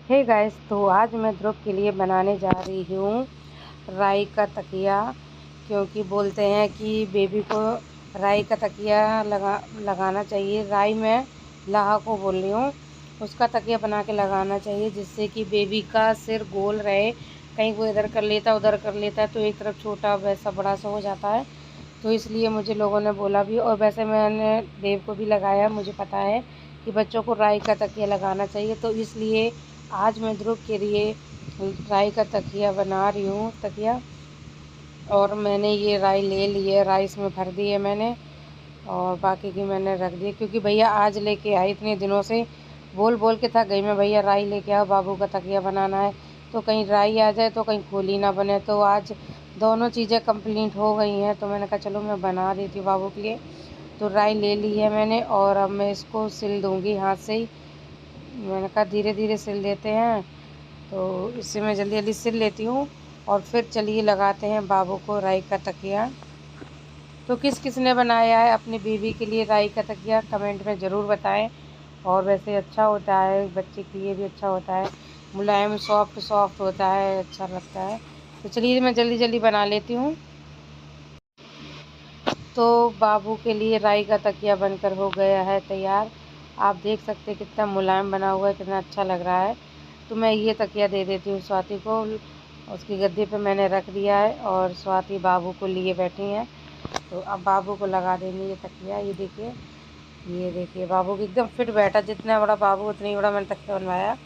Hey guys, तो आज मैं ध्रुव के लिए बनाने जा रही हूँ राई का तकिया। क्योंकि बोलते हैं कि बेबी को राई का तकिया लगाना चाहिए। राई में लाहा को बोल रही हूँ, उसका तकिया बना के लगाना चाहिए, जिससे कि बेबी का सिर गोल रहे। कहीं वो इधर कर लेता उधर कर लेता है तो एक तरफ छोटा वैसा बड़ा सा हो जाता है। तो इसलिए मुझे लोगों ने बोला भी, और वैसे मैंने देव को भी लगाया। मुझे पता है कि बच्चों को राई का तकिया लगाना चाहिए, तो इसलिए आज मैं ध्रुव के लिए राई का तकिया बना रही हूँ तकिया। और मैंने ये राई ले ली है, राई इसमें भर दी है मैंने, और बाकी की मैंने रख दी, क्योंकि भैया आज लेके आई। इतने दिनों से बोल बोल के थक गई मैं, भैया राई लेके आओ, बाबू का तकिया बनाना है। तो कहीं राई आ जाए तो कहीं खोली ना बने। तो आज दोनों चीज़ें कंप्लीट हो गई हैं, तो मैंने कहा चलो मैं बना रही थी बाबू के लिए। तो राई ले ली है मैंने, और अब मैं इसको सिल दूँगी हाथ से ही। मैंने कहा धीरे धीरे सिल देते हैं, तो इससे मैं जल्दी जल्दी सिल लेती हूँ। और फिर चलिए लगाते हैं बाबू को राई का तकिया। तो किस किस ने बनाया है अपनी बीवी के लिए राई का तकिया, कमेंट में ज़रूर बताएं। और वैसे अच्छा होता है, बच्चे के लिए भी अच्छा होता है, मुलायम सॉफ्ट सॉफ्ट होता है, अच्छा लगता है। तो चलिए मैं जल्दी जल्दी बना लेती हूँ। तो बाबू के लिए राई का तकिया बनकर हो गया है तैयार। आप देख सकते हैं कितना मुलायम बना हुआ है, कितना अच्छा लग रहा है। तो मैं ये तकिया दे देती हूँ स्वाति को। उसकी गद्दे पे मैंने रख दिया है, और स्वाति बाबू को लिए बैठी हैं। तो अब बाबू को लगा देंगे ये तकिया। ये देखिए बाबू की एकदम फिट बैठा। जितना बड़ा बाबू उतनी बड़ा मैंने तकिया बनवाया।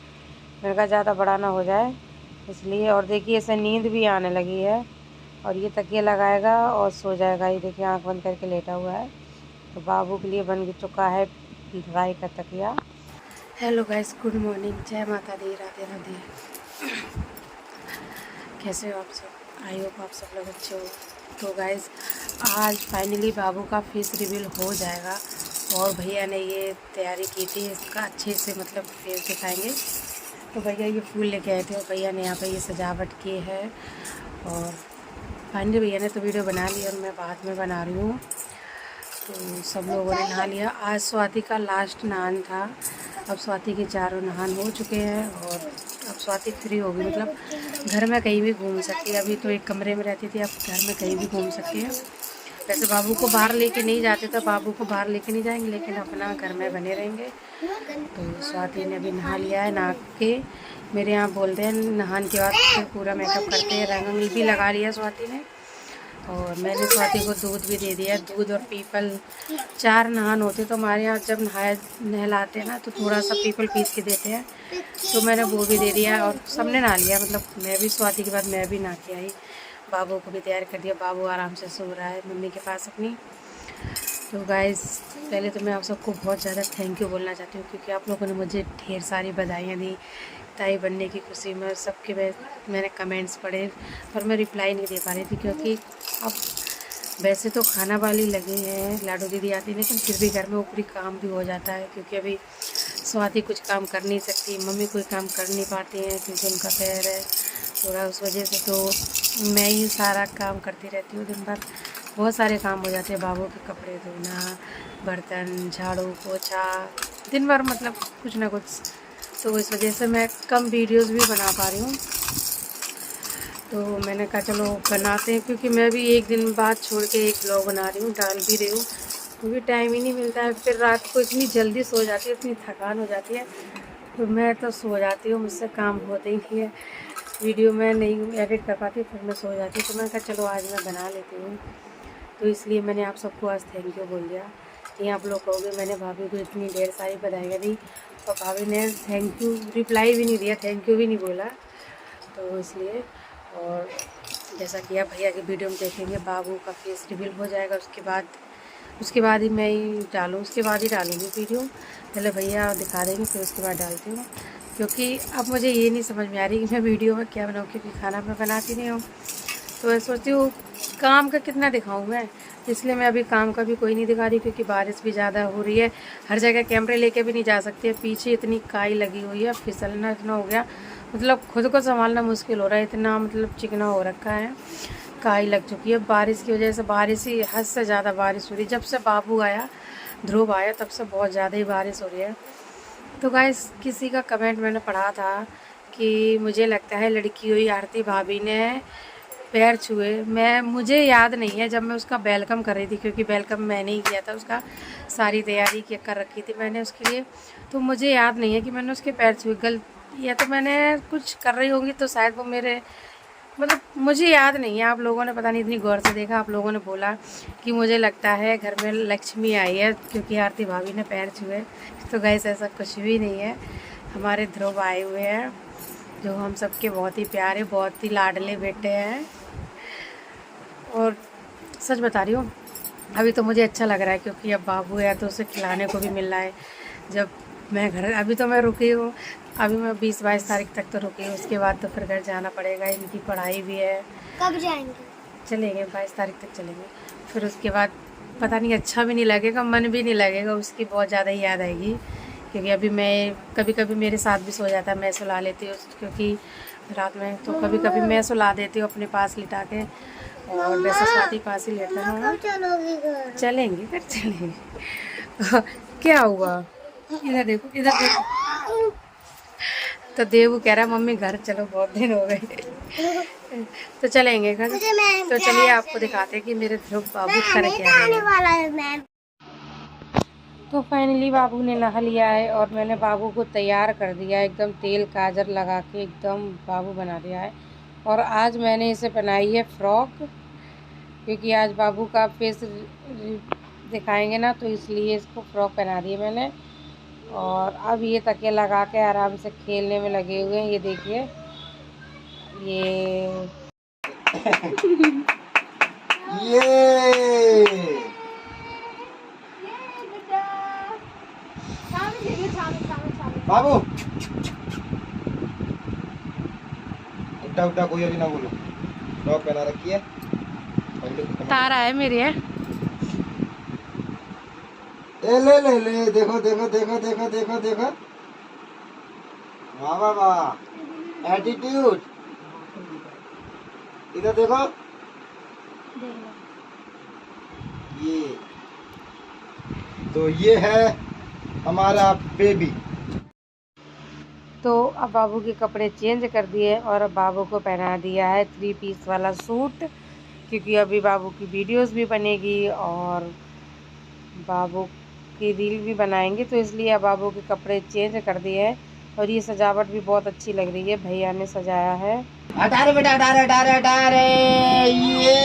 मैंने कहा ज़्यादा बड़ा ना हो जाए इसलिए। और देखिए इसे नींद भी आने लगी है, और ये तकिया लगाएगा और सो जाएगा। ये देखिए आंख बंद करके लेटा हुआ है। तो बाबू के लिए बन चुका है राई का तकिया। हेलो गाइस, गुड मॉर्निंग, जय माता दी, राधे राधे। कैसे हो आप सब? आई होप आप सब लोग अच्छे हो। तो गाइस आज फाइनली बाबू का फेस रिवील हो जाएगा, और भैया ने ये तैयारी की थी इसका अच्छे से, मतलब फेस दिखाएंगे। तो भैया ये फूल लेके आए थे, और भैया ने यहाँ पे ये सजावट की है। और फाइनली भैया ने तो वीडियो बना ली, और मैं बाद में बना रही हूँ। तो सब लोगों ने नहा लिया। आज स्वाति का लास्ट नहान था। अब स्वाति के चारों नहान हो चुके हैं, और अब स्वाति फ्री होगी, मतलब घर में कहीं भी घूम सकती है। अभी तो एक कमरे में रहती थी, अब घर में कहीं भी घूम सकती है। वैसे बाबू को बाहर लेके नहीं जाते, तो बाबू को बाहर लेके नहीं जाएंगे, लेकिन अपना घर में बने रहेंगे। तो स्वाति ने अभी नहा लिया है। नहा के मेरे यहाँ बोलते हैं नहान के बाद फिर पूरा मेकअप करते हैं। रंग भी लगा लिया स्वाति ने, और मैंने स्वाति को दूध भी दे दिया। दूध और पीपल 4 नहान होते, तो हमारे यहाँ जब नहलाते हैं ना, तो थोड़ा सा पीपल पीस के देते हैं। तो मैंने वो भी दे दिया, और सबने नहा लिया। मतलब मैं भी स्वाति के बाद मैं भी नहा के आई। बाबू को भी तैयार कर दिया। बाबू आराम से सो रहा है मम्मी के पास अपनी। तो गाइस पहले तो मैं आप सबको बहुत ज़्यादा थैंक यू बोलना चाहती हूँ, क्योंकि आप लोगों ने मुझे ढेर सारी बधाइयाँ दी ताई बनने की खुशी में। सबके मैंने कमेंट्स पढ़े, पर मैं रिप्लाई नहीं दे पा रही थी, क्योंकि अब वैसे तो खाना वाली लगे हैं, लाडू दीदी आती, लेकिन फिर भी घर में ऊपरी काम भी हो जाता है। क्योंकि अभी स्वाति कुछ काम कर नहीं सकती, मम्मी कोई काम कर नहीं पाती हैं, क्योंकि उनका पैर है थोड़ा, उस वजह से तो मैं ही सारा काम करती रहती हूँ दिन भर। बहुत सारे काम हो जाते हैं, बाबू के कपड़े धोना, बर्तन, झाड़ू पोछा, दिन भर मतलब कुछ ना कुछ। तो इस वजह से मैं कम वीडियोस भी बना पा रही हूँ। तो मैंने कहा चलो बनाते हैं, क्योंकि मैं भी एक दिन बाद छोड़ के एक ब्लॉग बना रही हूँ, डाल भी रही हूँ, क्योंकि टाइम ही नहीं मिलता है। फिर रात को इतनी जल्दी सो जाती है, इतनी थकान हो जाती है, तो मैं तो सो जाती हूँ, मुझसे काम होते ही नहीं है। वीडियो मैं नहीं एडिट कर पाती, फिर मैं सो जाती हूँ। तो मैंने कहा चलो आज मैं बना लेती हूँ। तो इसलिए मैंने आप सबको आज थैंक यू बोल दिया। कि आप लोग कहोगे मैंने भाभी को इतनी ढेर सारी बधाइयाँ दी, और भाभी ने थैंक यू रिप्लाई भी नहीं दिया, थैंक यू भी नहीं बोला। तो इसलिए, और जैसा कि आप भैया की वीडियो में देखेंगे, बाबू का फेस रिवील हो जाएगा, उसके बाद ही मैं ही डालूँगी वीडियो। पहले भैया दिखा देंगे, फिर उसके बाद डालती हूँ। क्योंकि अब मुझे ये नहीं समझ में आ रही कि मैं वीडियो में क्या बनाऊँ, क्योंकि खाना मैं बनाती नहीं हूँ। तो मैं सोचती हूँ काम का कितना दिखाऊँ मैं, इसलिए मैं अभी काम का भी कोई नहीं दिखा रही, क्योंकि बारिश भी ज़्यादा हो रही है। हर जगह कैमरे लेके भी नहीं जा सकती है, पीछे इतनी काई लगी हुई है, फिसलना इतना हो गया, मतलब खुद को संभालना मुश्किल हो रहा है, इतना मतलब चिकना हो रखा है, काई लग चुकी है बारिश की वजह से। बारिश ही हद से ज़्यादा बारिश हो रही है। जब से बाबू आया, ध्रुव आया, तब से बहुत ज़्यादा ही बारिश हो रही है। तो गाइस किसी का कमेंट मैंने पढ़ा था कि मुझे लगता है लड़की हुई आरती भाभी ने पैर छुए। मुझे याद नहीं है जब मैं उसका वेलकम कर रही थी, क्योंकि वेलकम मैंने ही किया था उसका, सारी तैयारी कर रखी थी मैंने उसके लिए। तो मुझे याद नहीं है कि मैंने उसके पैर छुए, या तो मैंने कुछ कर रही होंगी तो शायद वो मेरे मतलब मुझे याद नहीं है। आप लोगों ने पता नहीं इतनी गौर से देखा, आप लोगों ने बोला कि मुझे लगता है घर में लक्ष्मी आई है क्योंकि आरती भाभी ने पैर छुए। तो गाइस ऐसा कुछ भी नहीं है। हमारे ध्रुव आए हुए हैं जो हम सबके बहुत ही प्यारे, बहुत ही लाडले बेटे हैं। और सच बता रही हूँ, अभी तो मुझे अच्छा लग रहा है क्योंकि अब बाबू है तो उसे खिलाने को भी मिल रहा है। जब मैं घर, अभी तो मैं रुकी हूँ, अभी मैं 20-22 तारीख तक तो रुकी हूँ, उसके बाद तो फिर घर जाना पड़ेगा, इनकी पढ़ाई भी है। कब जाएंगे? चलेंगे 22 तारीख तक चलेंगे। फिर उसके बाद पता नहीं, अच्छा भी नहीं लगेगा, मन भी नहीं लगेगा, उसकी बहुत ज़्यादा ही याद आएगी। क्योंकि अभी मैं कभी कभी मेरे साथ भी सो जाता है, मैं सुला लेती हूँ क्योंकि रात में, तो कभी कभी मैं सुला देती हूँ अपने पास लिटा के, और वैसे स्वाति पास ही लेटा हूँ। चलेंगे फिर चलेंगे। क्या हुआ? इधर देखो, इधर देखो। तो देवू कह रहा है मम्मी घर चलो, बहुत दिन हो गए। तो चलेंगे घर। तो चलिए आपको दिखाते हैं कि मेरे ध्रुव बाबू कर क्या है। तो फाइनली बाबू ने नहा लिया है और मैंने बाबू को तैयार कर दिया है, एकदम तेल काजल लगा के एकदम बाबू बना दिया है। और आज मैंने इसे पहनाई है फ्रॉक, क्योंकि आज बाबू का फेस दिखाएंगे ना, तो इसलिए इसको फ्रॉक पहना दी है मैंने। और अब ये तकिया लगा के आराम से खेलने में लगे हुए हैं। ये देखिए ये बाबू उल्टा उल्टा कोई अभी ना बोलो, फ्रॉक पहना रखी है। तारा है मेरी है। ए ले ले ले, देखो देखो देखो देखो देखो देखो, वाह वाह वाह, एटीट्यूड। इधर देखो, ये तो ये है हमारा बेबी। तो अब बाबू के कपड़े चेंज कर दिए और अब बाबू को पहना दिया है 3 पीस वाला सूट, क्योंकि अभी बाबू की वीडियोस भी बनेगी और बाबू की रील भी बनाएंगे, तो इसलिए अब बाबू के कपड़े चेंज कर दिए हैं। और ये सजावट भी बहुत अच्छी लग रही है, भैया ने सजाया है। हटा रे बेटा, हटा रे हटा रे हटा रे, ये